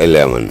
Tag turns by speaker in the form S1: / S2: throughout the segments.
S1: 11,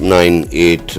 S1: 9, 8,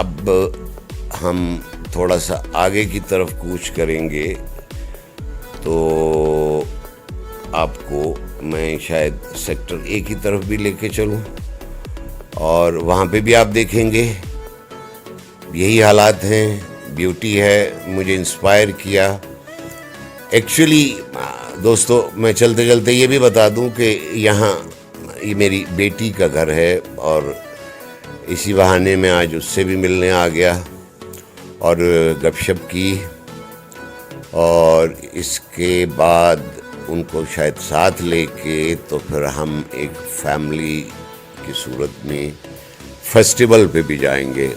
S1: اب ہم تھوڑا سا آگے کی طرف کوچ کریں گے تو آپ کو میں شاید سیکٹر اے کی طرف بھی لے کے چلوں اور وہاں پہ بھی آپ دیکھیں گے یہی حالات ہیں. بیوٹی ہے, مجھے انسپائر کیا. ایکچولی دوستو میں چلتے چلتے یہ بھی بتا دوں کہ یہاں یہ میری بیٹی کا گھر ہے اور اسی بہانے میں آج اس سے بھی ملنے آ گیا اور گپ شپ کی, اور اس کے بعد ان کو شاید ساتھ لے کے تو پھر ہم ایک فیملی کی صورت میں فیسٹیول پہ بھی جائیں گے.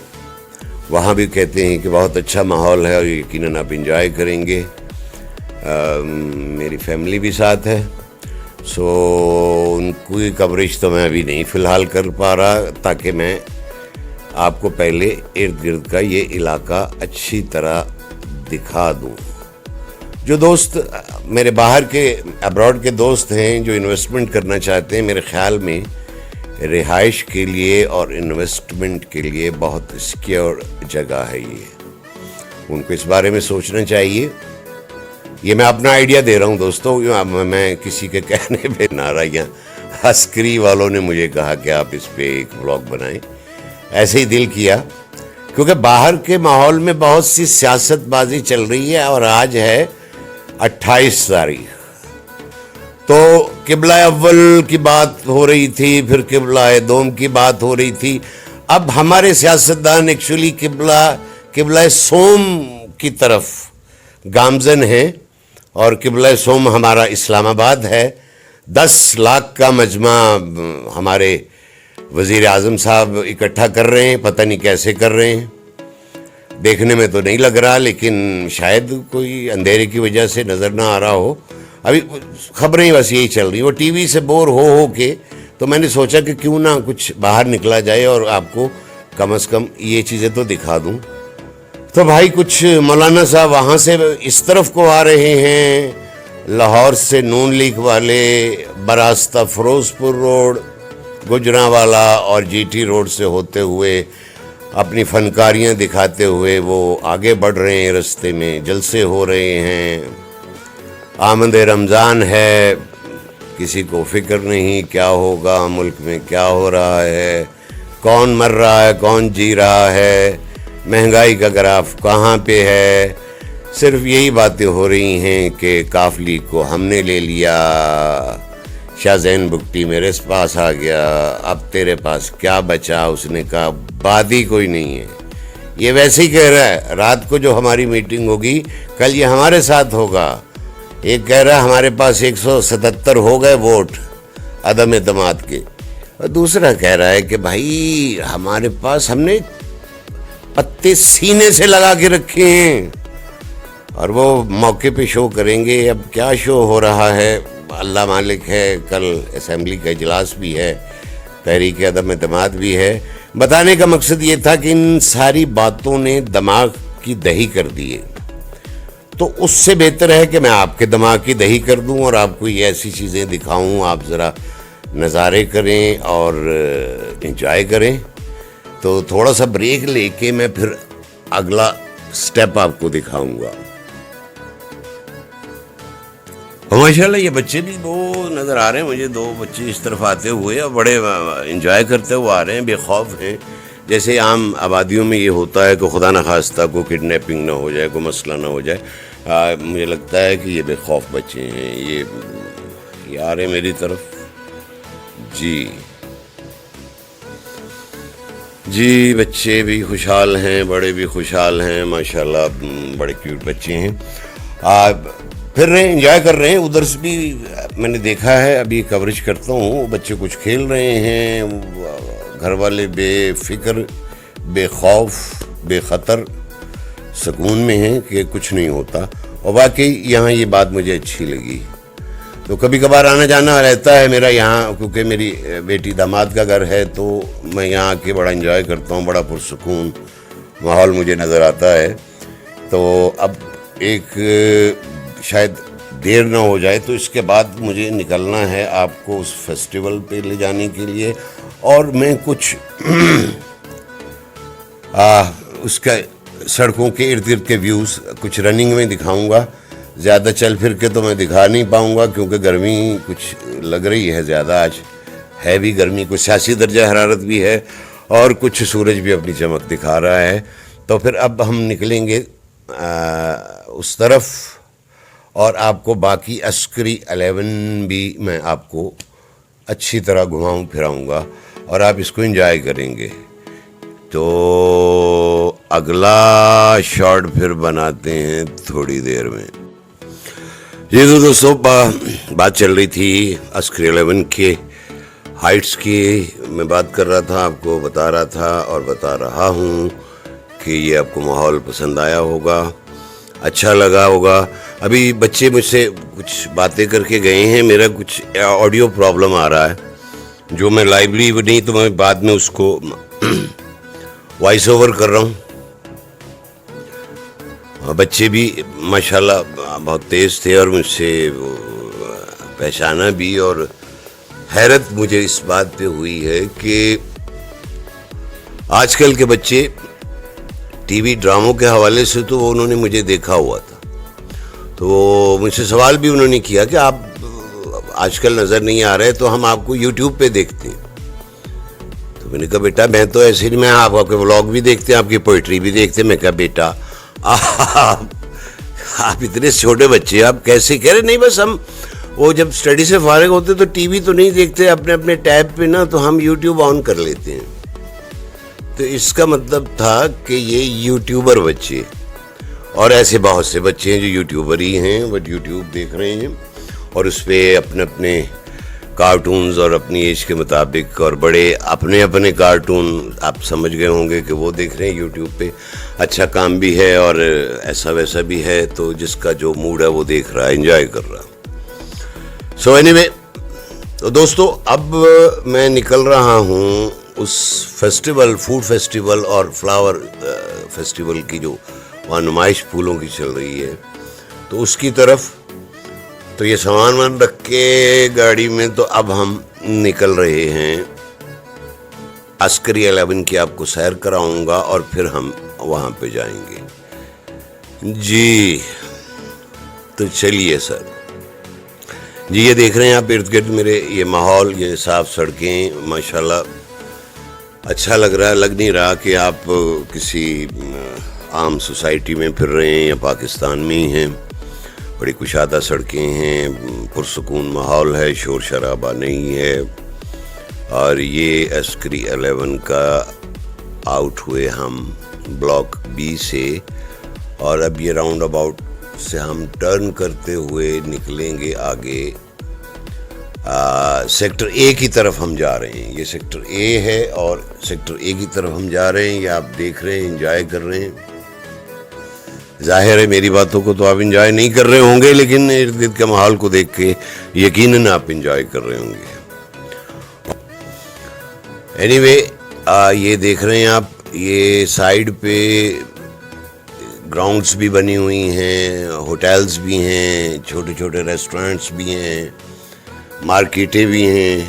S1: وہاں بھی کہتے ہیں کہ بہت اچھا ماحول ہے اور یقیناً آپ انجوائے کریں گے. میری فیملی بھی ساتھ ہے, سو ان کی کوریج تو میں ابھی نہیں فی الحال کر پا رہا, تاکہ میں آپ کو پہلے ارد گرد کا یہ علاقہ اچھی طرح دکھا دوں. جو دوست میرے باہر کے ابراڈ کے دوست ہیں جو انویسٹمنٹ کرنا چاہتے ہیں, میرے خیال میں رہائش کے لیے اور انویسٹمنٹ کے لیے بہت سیکیور جگہ ہے. یہ ان کو اس بارے میں سوچنا چاہیے. یہ میں اپنا آئیڈیا دے رہا ہوں دوستو, میں کسی کے کہنے پہ نہ رہا. یہاں عسکری والوں نے مجھے کہا کہ آپ اس پہ ایک بلاگ بنائیں, ایسے ہی دل کیا کیونکہ باہر کے ماحول میں بہت سی سیاست بازی چل رہی ہے اور آج ہے 28 تاریخ. تو قبلہ اول کی بات ہو رہی تھی, پھر قبلہ دوم کی بات ہو رہی تھی. اب ہمارے سیاستدان ایکچولی قبلہ سوم کی طرف گامزن ہیں, اور قبلہ سوم ہمارا اسلام آباد ہے. 10 لاکھ کا مجمع ہمارے وزیر اعظم صاحب اکٹھا کر رہے ہیں, پتہ نہیں کیسے کر رہے ہیں, دیکھنے میں تو نہیں لگ رہا, لیکن شاید کوئی اندھیرے کی وجہ سے نظر نہ آ رہا ہو. ابھی خبریں بس یہی چل رہی. وہ ٹی وی سے بور ہو کے تو میں نے سوچا کہ کیوں نہ کچھ باہر نکلا جائے اور آپ کو کم از کم یہ چیزیں تو دکھا دوں. تو بھائی کچھ مولانا صاحب وہاں سے اس طرف کو آ رہے ہیں, لاہور سے نون لیگ والے براستہ فیروز پور روڈ, گجرانوالا اور جی ٹی روڈ سے ہوتے ہوئے اپنی فنکاریاں دکھاتے ہوئے وہ آگے بڑھ رہے ہیں. رستے میں جلسے ہو رہے ہیں, آمد رمضان ہے, کسی کو فکر نہیں کیا ہوگا ملک میں, کیا ہو رہا ہے, کون مر رہا ہے, کون جی رہا ہے, مہنگائی کا گراف کہاں پہ ہے. صرف یہی باتیں ہو رہی ہیں کہ کاف لیگ کو ہم نے لے لیا, شاہ زین بگٹی میرے پاس آ گیا, اب تیرے پاس کیا بچا. اس نے کہا بات ہی کوئی نہیں ہے. یہ ویسے ہی کہہ رہا ہے, رات کو جو ہماری میٹنگ ہوگی کل یہ ہمارے ساتھ ہوگا. ایک کہہ رہا ہے ہمارے پاس 177 ہو گئے ووٹ عدم اعتماد کے, اور دوسرا کہہ رہا ہے کہ بھائی ہمارے پاس ہم نے پتے سینے سے لگا کے رکھے ہیں اور وہ موقع پہ شو کریں گے. اب کیا شو ہو رہا ہے اللہ مالک ہے. کل اسمبلی کا اجلاس بھی ہے, تحریک عدم اعتماد بھی ہے. بتانے کا مقصد یہ تھا کہ ان ساری باتوں نے دماغ کی دہی کر دیے, تو اس سے بہتر ہے کہ میں آپ کے دماغ کی دہی کر دوں اور آپ کو یہ ایسی چیزیں دکھاؤں, آپ ذرا نظارے کریں اور انجوائے کریں. تو تھوڑا سا بریک لے کے میں پھر اگلا سٹیپ آپ کو دکھاؤں گا. ماشاءاللہ یہ بچے بھی دو نظر آ رہے ہیں مجھے, 2 بچے اس طرف آتے ہوئے اور بڑے انجوائے کرتے ہوئے آ رہے ہیں, بے خوف ہیں. جیسے عام آبادیوں میں یہ ہوتا ہے کہ خدا نخواستہ کو کڈنیپنگ نہ ہو جائے, کوئی مسئلہ نہ ہو جائے. مجھے لگتا ہے کہ یہ بے خوف بچے ہیں. یہ آ رہے ہیں میری طرف. جی بچے بھی خوشحال ہیں, بڑے بھی خوشحال ہیں ماشاءاللہ, بڑے کیوٹ بچے ہیں. پھر رہے ہیں, انجوائے کر رہے ہیں. ادھر سے بھی میں نے دیکھا ہے, ابھی کوریج کرتا ہوں, بچے کچھ کھیل رہے ہیں, گھر والے بے فکر, بے خوف, بے خطر, سکون میں ہیں کہ کچھ نہیں ہوتا. اور واقعی یہاں یہ بات مجھے اچھی لگی. تو کبھی کبھار آنا جانا رہتا ہے میرا یہاں, کیونکہ میری بیٹی داماد کا گھر ہے, تو میں یہاں آ کے بڑا انجوائے کرتا ہوں. بڑا پرسکون ماحول مجھے نظر آتا ہے. تو اب ایک شاید دیر نہ ہو جائے تو اس کے بعد مجھے نکلنا ہے آپ کو اس فیسٹیول پہ لے جانے کے لیے, اور میں کچھ اس کا سڑکوں کے ارد گرد کے ویوز کچھ رننگ میں دکھاؤں گا. زیادہ چل پھر کے تو میں دکھا نہیں پاؤں گا کیونکہ گرمی کچھ لگ رہی ہے زیادہ. آج ہے بھی گرمی, کچھ سیاسی درجہ حرارت بھی ہے اور کچھ سورج بھی اپنی چمک دکھا رہا ہے. تو پھر اب ہم نکلیں گے اس طرف اور آپ کو باقی عسکری 11 بھی میں آپ کو اچھی طرح گھماؤں پھراؤں گا اور آپ اس کو انجوائے کریں گے. تو اگلا شارٹ پھر بناتے ہیں تھوڑی دیر میں. یہ تو دوستوں بات چل رہی تھی عسکری 11 کے ہائٹس کی. میں بات کر رہا تھا, آپ کو بتا رہا تھا اور بتا رہا ہوں کہ یہ آپ کو ماحول پسند آیا ہوگا, اچھا لگا ہوگا. ابھی بچے مجھ سے کچھ باتیں کر کے گئے ہیں, میرا کچھ آڈیو پرابلم آ رہا ہے جو میں لائبریری نہیں تو میں بعد میں اس کو وائس اوور کر رہا ہوں. بچے بھی ماشاءاللہ بہت تیز تھے اور مجھ سے پہچانا بھی, اور حیرت مجھے اس بات پہ ہوئی ہے کہ آج کل کے بچے ٹی وی ڈراموں کے حوالے سے تو انہوں نے مجھے دیکھا ہوا تھا, تو مجھ سے سوال بھی انہوں نے کیا کہ آپ آج کل نظر نہیں آ رہے تو ہم آپ کو یوٹیوب پہ دیکھتے ہیں. تو میں نے کہا بیٹا میں تو ایسے نہیں, میں آپ کے ولاگ بھی دیکھتے ہیں, آپ کی پوئٹری بھی دیکھتے ہیں. میں کہا بیٹا آپ اتنے چھوٹے بچے آپ کیسے کہہ رہے؟ نہیں بس ہم وہ جب اسٹڈی سے فارغ ہوتے تو ٹی وی تو نہیں دیکھتے, اپنے اپنے ٹیب پہ نا تو ہم یوٹیوب آن کر لیتے ہیں. تو اس کا مطلب تھا کہ یہ یوٹیوبر بچے, اور ایسے بہت سے بچے ہیں جو یوٹیوبر ہی ہیں بٹ یوٹیوب دیکھ رہے ہیں اور اس پہ اپنے اپنے کارٹونز اور اپنی ایج کے مطابق, اور بڑے اپنے اپنے کارٹون آپ سمجھ گئے ہوں گے کہ وہ دیکھ رہے ہیں یوٹیوب پہ. اچھا کام بھی ہے اور ایسا ویسا بھی ہے, تو جس کا جو موڈ ہے وہ دیکھ رہا ہے, انجوائے کر رہا. سو اینی وے تو دوستو اب میں نکل رہا ہوں اس فیسٹیول, فوڈ فیسٹیول اور فلاور فیسٹیول کی جو وہاں نمائش پھولوں کی چل رہی ہے تو اس کی طرف. تو یہ سامان وان رکھ کے گاڑی میں تو اب ہم نکل رہے ہیں. عسکری 11 کی آپ کو سیر کراؤں گا اور پھر ہم وہاں پہ جائیں گے. جی تو چلیے سر. جی یہ دیکھ رہے ہیں آپ ارد گرد میرے یہ ماحول, یہ صاف سڑکیں, ماشاءاللہ اچھا لگ رہا ہے. لگ نہیں رہا کہ آپ کسی عام سوسائٹی میں پھر رہے ہیں یا پاکستان میں ہی ہیں. بڑی کشادہ سڑکیں ہیں, پرسکون ماحول ہے, شور شرابہ نہیں ہے. اور یہ عسکری 11 کا آؤٹ ہوئے ہم بلاک بی سے, اور اب یہ راؤنڈ اباؤٹ سے ہم ٹرن کرتے ہوئے نکلیں گے آگے سیکٹر اے کی طرف ہم جا رہے ہیں. یہ سیکٹر اے ہے اور سیکٹر اے کی طرف ہم جا رہے ہیں. یہ آپ دیکھ رہے ہیں, انجوائے کر رہے ہیں. ظاہر ہے میری باتوں کو تو آپ انجوائے نہیں کر رہے ہوں گے, لیکن ارد گرد کے ماحول کو دیکھ کے یقیناً آپ انجوائے کر رہے ہوں گے. اینی وے یہ دیکھ رہے ہیں آپ, یہ سائیڈ پہ گراؤنڈز بھی بنی ہوئی ہیں, ہوٹلز بھی ہیں, چھوٹے چھوٹے ریسٹورنٹس بھی ہیں, مارکیٹیں بھی ہیں.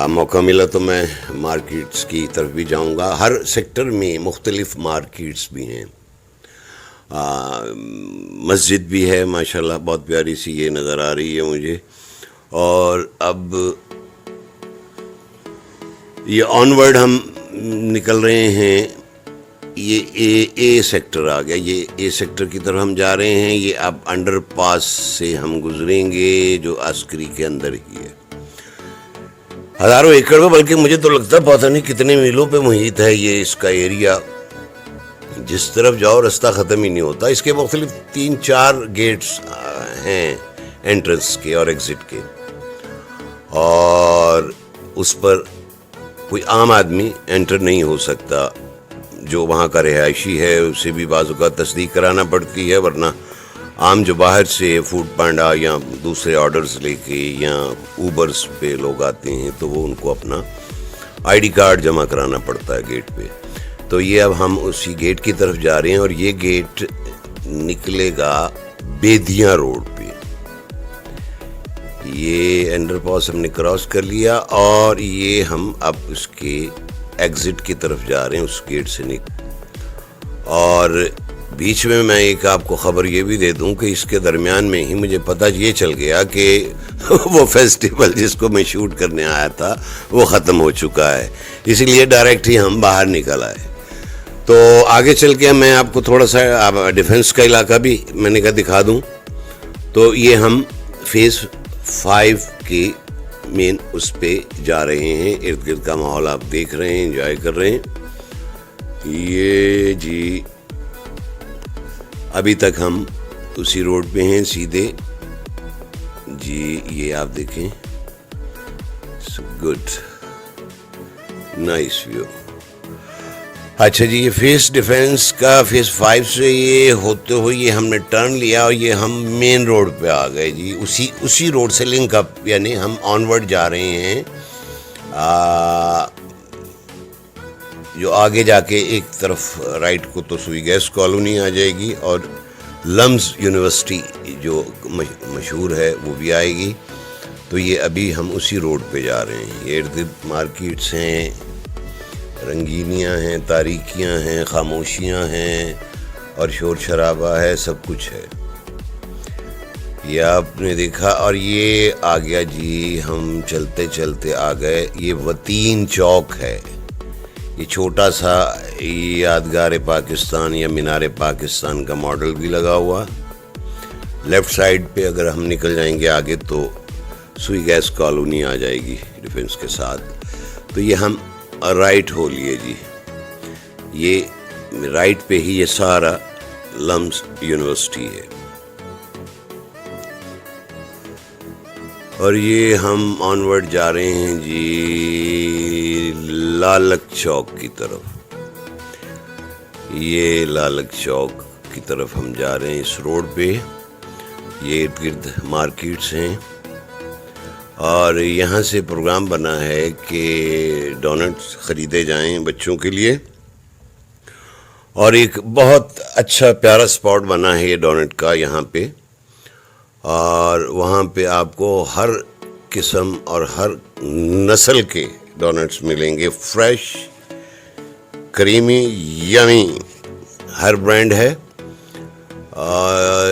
S1: موقع ملا تو میں مارکیٹس کی طرف بھی جاؤں گا. ہر سیکٹر میں مختلف مارکیٹس بھی ہیں. مسجد بھی ہے ماشاءاللہ, بہت پیاری سی یہ نظر آ رہی ہے مجھے. اور اب یہ آن ورڈ ہم نکل رہے ہیں. یہ اے سیکٹر آ گیا, یہ اے سیکٹر کی طرف ہم جا رہے ہیں. یہ اب انڈر پاس سے ہم گزریں گے جو عسکری کے اندر ہی ہے. ہزاروں ایکڑ میں, بلکہ مجھے تو لگتا ہے پتہ نہیں کتنے میلوں پہ محیط ہے یہ اس کا ایریا. جس طرف جاؤ راستہ ختم ہی نہیں ہوتا. اس کے مختلف 3-4 گیٹس ہیں انٹرنس کے اور ایگزٹ کے, اور اس پر کوئی عام آدمی انٹر نہیں ہو سکتا. جو وہاں کا رہائشی ہے اسے بھی بعض اوقات تصدیق کرانا پڑتی ہے, ورنہ عام جو باہر سے فوڈ پانڈا یا دوسرے آرڈرز لے کے یا اوبرز پہ لوگ آتے ہیں تو وہ ان کو اپنا آئی ڈی کارڈ جمع کرانا پڑتا ہے گیٹ پہ. تو یہ اب ہم اسی گیٹ کی طرف جا رہے ہیں, اور یہ گیٹ نکلے گا بیدیاں روڈ پہ. یہ انڈر پاس ہم نے کراس کر لیا, اور یہ ہم اب اس کے ایگزٹ کی طرف جا رہے ہیں, اس گیٹ سے اور بیچ میں ایک آپ کو خبر یہ بھی دے دوں کہ اس کے درمیان میں ہی مجھے پتہ یہ چل گیا کہ وہ فیسٹیول جس کو میں شوٹ کرنے آیا تھا وہ ختم ہو چکا ہے, اسی لیے ڈائریکٹ ہی ہم باہر نکل آئے. تو آگے چل کے میں آپ کو تھوڑا سا ڈیفنس کا علاقہ بھی میں نے کہا دکھا دوں. تو یہ ہم فیز 5 کی مین اس پہ جا رہے ہیں. ارد گرد کا ماحول آپ دیکھ رہے ہیں, انجوائے کر رہے ہیں. یہ جی ابھی تک ہم اسی روڈ پہ ہیں سیدھے جی, یہ آپ دیکھیں, گڈ نائس ویو. اچھا جی, یہ فیس ڈیفنس کا فیز 5 سے یہ ہوتے ہوئے یہ ہم نے ٹرن لیا اور یہ ہم مین روڈ پہ آ گئے جی. اسی روڈ سے لنک اپ, یعنی ہم آن ورڈ جا رہے ہیں. جو آگے جا کے ایک طرف رائٹ کو تو سوئی گیس کالونی آ جائے گی اور لمز یونیورسٹی جو مشہور ہے وہ بھی آئے گی. تو یہ ابھی ہم اسی روڈ پہ جا رہے ہیں. یہ ارد گرد مارکیٹس ہیں, رنگینیاں ہیں, تاریکیاں ہیں, خاموشیاں ہیں اور شور شرابہ ہے, سب کچھ ہے. یہ آپ نے دیکھا. اور یہ آ گیا جی, ہم چلتے چلتے آ گئے, یہ وطین چوک ہے. یہ چھوٹا سا یادگار پاکستان یا مینار پاکستان کا ماڈل بھی لگا ہوا. لیفٹ سائڈ پہ اگر ہم نکل جائیں گے آگے تو سوئی گیس کالونی آ جائے گی ڈیفنس کے ساتھ. تو یہ ہم رائٹ ہو لیے جی. یہ رائٹ پہ ہی یہ سارا لمز یونیورسٹی ہے. اور یہ ہم آن ورڈ جا رہے ہیں جی لالک چوک کی طرف. یہ لالک چوک کی طرف ہم جا رہے ہیں اس روڈ پہ. یہ ارد گرد مارکیٹس ہیں اور یہاں سے پروگرام بنا ہے کہ ڈونٹس خریدے جائیں بچوں کے لیے. اور ایک بہت اچھا پیارا سپاٹ بنا ہے یہ ڈونٹ کا یہاں پہ. اور وہاں پہ آپ کو ہر قسم اور ہر نسل کے ڈونٹس ملیں گے, فریش, کریمی, یمی, ہر برانڈ ہے.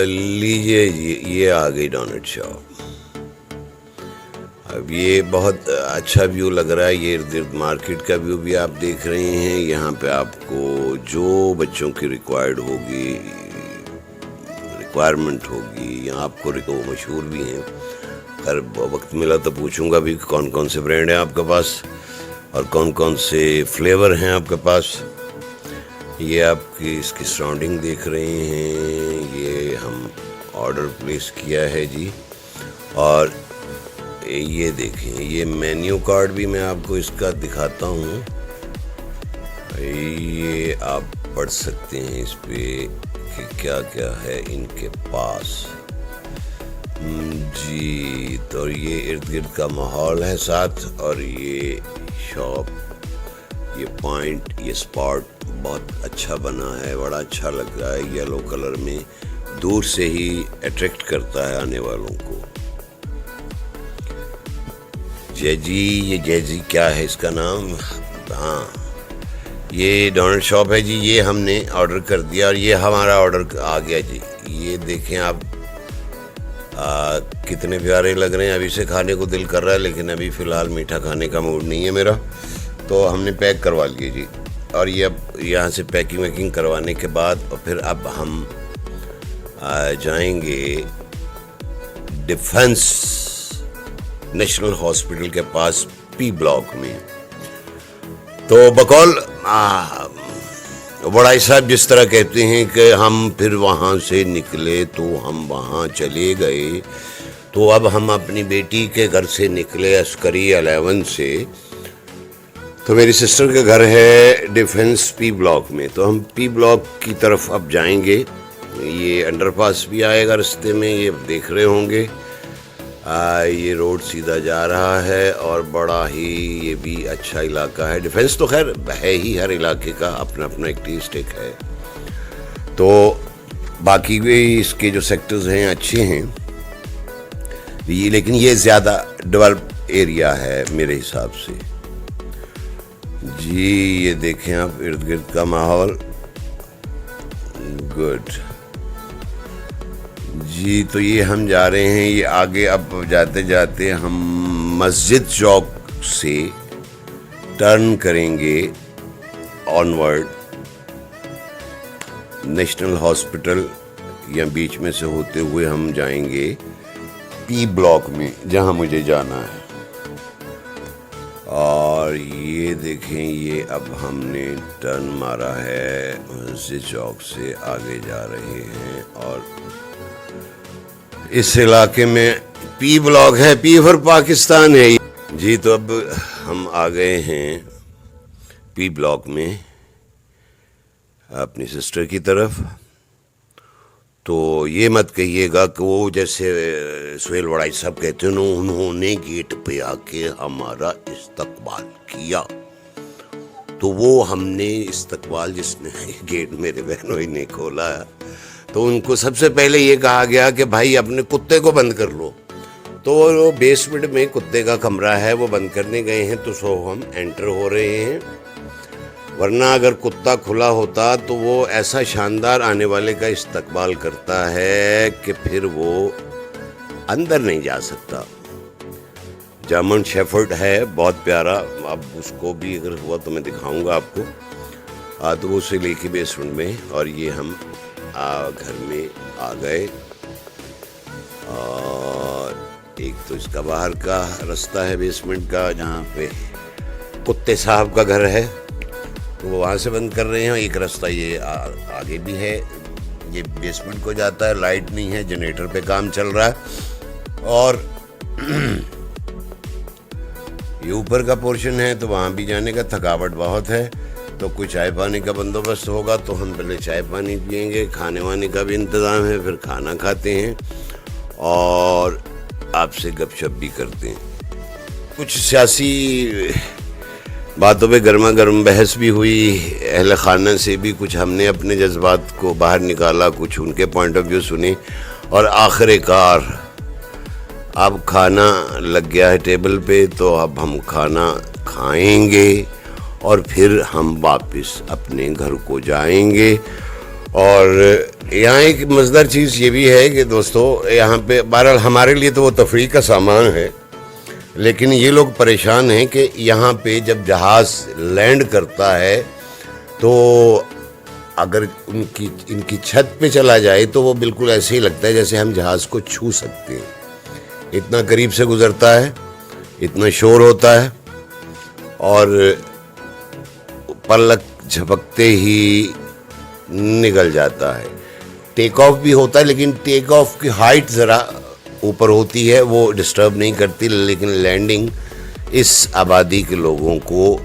S1: لیجئے یہ آ گئی ڈونٹ شاپ. اب یہ بہت اچھا ویو لگ رہا ہے. یہ ارد گرد مارکیٹ کا ویو بھی آپ دیکھ رہے ہیں. یہاں پہ آپ کو جو بچوں کی ریکوائرمنٹ ہوگی یا آپ کو مشہور بھی ہیں. خیر وقت ملا تو پوچھوں گا بھی کون کون سے برانڈ ہیں آپ کے پاس اور کون کون سے فلیور ہیں آپ کے پاس. یہ آپ کی اس کی سراؤنڈنگ دیکھ رہے ہیں. یہ ہم آرڈر پلیس کیا ہے جی. اور یہ دیکھیں, یہ مینیو کارڈ بھی میں آپ کو اس کا دکھاتا ہوں. یہ آپ پڑھ سکتے ہیں اس پہ کہ کیا کیا ہے ان کے پاس جی. تو یہ ارد گرد کا ماحول ہے ساتھ. اور یہ شاپ, یہ پوائنٹ, یہ اسپاٹ بہت اچھا بنا ہے, بڑا اچھا لگ رہا ہے. یلو کلر میں دور سے ہی اٹریکٹ کرتا ہے آنے والوں کو. یہ جیجی کیا ہے اس کا نام, ہاں یہ ڈونٹ شاپ ہے جی. یہ ہم نے آرڈر کر دیا اور یہ ہمارا آرڈر آ گیا جی. یہ دیکھیں آپ کتنے پیارے لگ رہے ہیں. ابھی سے کھانے کو دل کر رہا ہے لیکن ابھی فی الحال میٹھا کھانے کا موڈ نہیں ہے میرا, تو ہم نے پیک کروا لیے جی. اور یہ اب یہاں سے پیکنگ ویکنگ کروانے کے بعد اور پھر اب ہم جائیں گے ڈیفنس نیشنل ہاسپٹل کے پاس پی بلاک میں. تو بقول بڑائی صاحب جس طرح کہتے ہیں کہ ہم پھر وہاں سے نکلے تو ہم وہاں چلے گئے. تو اب ہم اپنی بیٹی کے گھر سے نکلے عسکری 11 سے. تو میری سسٹر کا گھر ہے ڈیفنس پی بلاک میں. تو ہم پی بلاک کی طرف اب جائیں گے. یہ انڈر پاس بھی آئے گا رستے میں, یہ دیکھ رہے ہوں گے. یہ روڈ سیدھا جا رہا ہے اور بڑا ہی یہ بھی اچھا علاقہ ہے. ڈیفنس تو خیر ہے ہی, ہر علاقے کا اپنا اپنا ایک ٹیسٹ ہے. تو باقی بھی اس کے جو سیکٹرز ہیں اچھے ہیں, لیکن یہ زیادہ ڈیولپ ایریا ہے میرے حساب سے جی یہ دیکھیں آپ ارد گرد کا ماحول گڈ. جی تو یہ ہم جا رہے ہیں, یہ آگے اب جاتے جاتے ہم مسجد چوک سے ٹرن کریں گے آن ورڈ نیشنل ہاسپٹل, یا بیچ میں سے ہوتے ہوئے ہم جائیں گے پی بلاک میں جہاں مجھے جانا ہے. اور یہ دیکھیں یہ اب ہم نے ٹرن مارا ہے, مسجد چوک سے آگے جا رہے ہیں, اور اس علاقے میں پی بلاک ہے, پی فار پاکستان ہے. جی تو اب ہم آ گئے ہیں پی بلاک میں اپنی سسٹر کی طرف. تو یہ مت کہیے گا کہ وہ جیسے سہیل وڑائی صاحب کہتے ہیں انہوں نے گیٹ پہ آ کے ہمارا استقبال کیا. تو وہ ہم نے استقبال جس نے گیٹ میرے بہنوئی نے کھولا تو ان کو سب سے پہلے یہ کہا گیا کہ بھائی اپنے کتے کو بند کر لو. تو وہ بیسمنٹ میں کتے کا کمرہ ہے, وہ بند کرنے گئے ہیں, تو سو ہم انٹر ہو رہے ہیں. ورنہ اگر کتا کھلا ہوتا تو وہ ایسا شاندار آنے والے کا استقبال کرتا ہے کہ پھر وہ اندر نہیں جا سکتا. جرمن شیفرڈ ہے, بہت پیارا. اب اس کو بھی اگر ہوا تو میں دکھاؤں گا آپ کو. تو وہ اسے لے کے بیسمنٹ میں, اور یہ ہم گھر میں آ گئے. اور ایک تو اس کا باہر کا رستہ ہے بیسمنٹ کا جہاں پہ کتے صاحب کا گھر ہے, تو وہ وہاں سے بند کر رہے ہیں. ایک رستہ یہ آگے بھی ہے, یہ بیسمنٹ کو جاتا ہے. لائٹ نہیں ہے, جنریٹر پہ کام چل رہا ہے. اور یہ اوپر کا پورشن ہے, تو وہاں بھی جانے کا تھکاوٹ بہت ہے. تو کوئی چائے پانی کا بندوبست ہوگا تو ہم پہلے چائے پانی پئیں گے. کھانے وانے کا بھی انتظام ہے, پھر کھانا کھاتے ہیں اور آپ سے گپ شپ بھی کرتے ہیں. کچھ سیاسی باتوں پہ گرما گرم بحث بھی ہوئی, اہل خانہ سے بھی کچھ ہم نے اپنے جذبات کو باہر نکالا, کچھ ان کے پوائنٹ آف ویو سنے, اور آخر کار اب کھانا لگ گیا ہے ٹیبل پہ. تو اب ہم کھانا کھائیں گے اور پھر ہم واپس اپنے گھر کو جائیں گے. اور یہاں ایک مزیدار چیز یہ بھی ہے کہ دوستو, یہاں پہ بہرحال ہمارے لیے تو وہ تفریح کا سامان ہے, لیکن یہ لوگ پریشان ہیں کہ یہاں پہ جب جہاز لینڈ کرتا ہے تو اگر ان کی چھت پہ چلا جائے تو وہ بالکل ایسے ہی لگتا ہے جیسے ہم جہاز کو چھو سکتے ہیں. اتنا قریب سے گزرتا ہے, اتنا شور ہوتا ہے, اور پلک جھپکتے ہی نکل جاتا ہے. ٹیک آف بھی ہوتا ہے, لیکن ٹیک آف کی ہائٹ ذرا اوپر ہوتی ہے, وہ ڈسٹرب نہیں کرتی, لیکن لینڈنگ اس آبادی کے لوگوں کو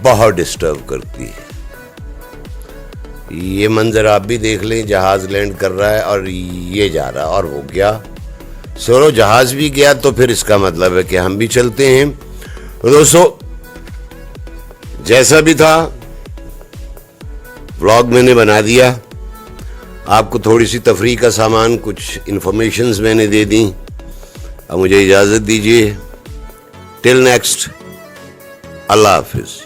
S1: بہت ڈسٹرب کرتی ہے. یہ منظر آپ بھی دیکھ لیں, جہاز لینڈ کر رہا ہے اور یہ جا رہا, اور ہو گیا سورو جہاز بھی گیا, تو پھر اس کا مطلب ہے کہ ہم بھی چلتے ہیں. دوستو جیسا بھی تھا ولاگ میں نے بنا دیا, آپ کو تھوڑی سی تفریح کا سامان, کچھ انفارمیشنز میں نے دے دیں. اب مجھے اجازت دیجیے, ٹل نیکسٹ, اللہ حافظ.